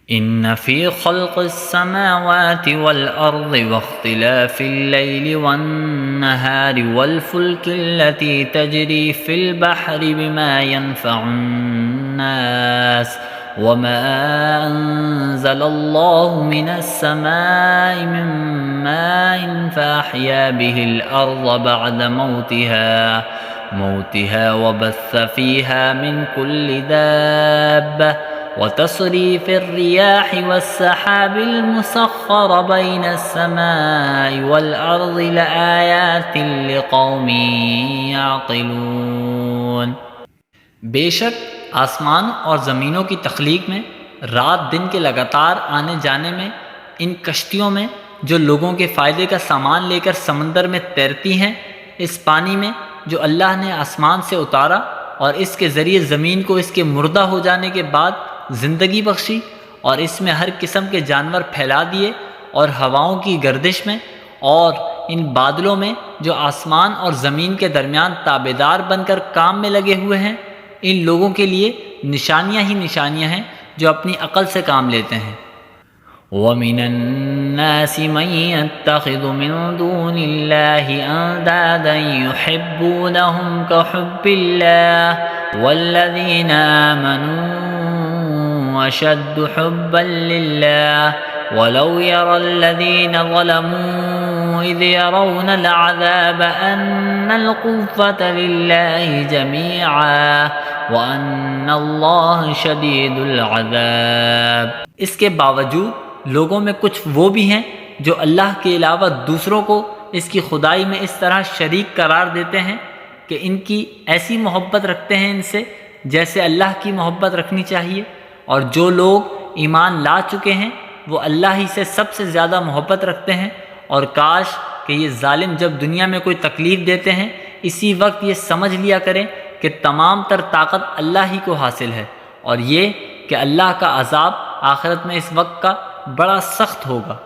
إن في خلق السماوات والأرض واختلاف الليل والنهار والفلك التي تجري في البحر بما ينفع الناس وما أنزل الله من السماء من ماء فأحيا به الأرض بعد موتها وبث فيها من كل دابة وتصريف الرياح والسحاب المسخر بين السماء والأرض لآيات لقوم يعقلون۔ بے شک آسمان اور زمینوں کی تخلیق میں، رات دن کے لگاتار آنے جانے میں، ان کشتیوں میں جو لوگوں کے فائدے کا سامان لے کر سمندر میں تیرتی ہیں، اس پانی میں جو اللہ نے آسمان سے اتارا اور اس کے ذریعے زمین کو اس کے مردہ ہو جانے کے بعد زندگی بخشی، اور اس میں ہر قسم کے جانور پھیلا دیے، اور ہواؤں کی گردش میں اور ان بادلوں میں جو آسمان اور زمین کے درمیان تابعدار بن کر کام میں لگے ہوئے ہیں، ان لوگوں کے لیے نشانیاں ہی نشانیاں ہیں جو اپنی عقل سے کام لیتے ہیں۔ وَمِنَ النَّاسِ مَن يَتَّخِذُ مِن دُونِ اللَّهِ أَندَادًا يُحِبُّونَهُمْ كَحُبِّ اللَّهِ وَالَّذِينَ آمَنُوا أَشَدُّ حُبًّا لِّلَّهِ وَلَوْ يَرَى الَّذِينَ ظَلَمُوا إِذْ يَرَوْنَ الْعَذَابَ أَنَّ الْقُوَّةَ لِلَّهِ جَمِيعًا وَأَنَّ اللَّهَ شَدِيدُ الْعَذَابِ۔ اس کے باوجود لوگوں میں کچھ وہ بھی ہیں جو اللہ کے علاوہ دوسروں کو اس کی خدائی میں اس طرح شریک قرار دیتے ہیں کہ ان کی ایسی محبت رکھتے ہیں ان سے جیسے اللہ کی محبت رکھنی چاہیے، اور جو لوگ ایمان لا چکے ہیں وہ اللہ ہی سے سب سے زیادہ محبت رکھتے ہیں، اور کاش کہ یہ ظالم جب دنیا میں کوئی تکلیف دیتے ہیں اسی وقت یہ سمجھ لیا کریں کہ تمام تر طاقت اللہ ہی کو حاصل ہے، اور یہ کہ اللہ کا عذاب آخرت میں اس وقت کا بڑا سخت ہوگا۔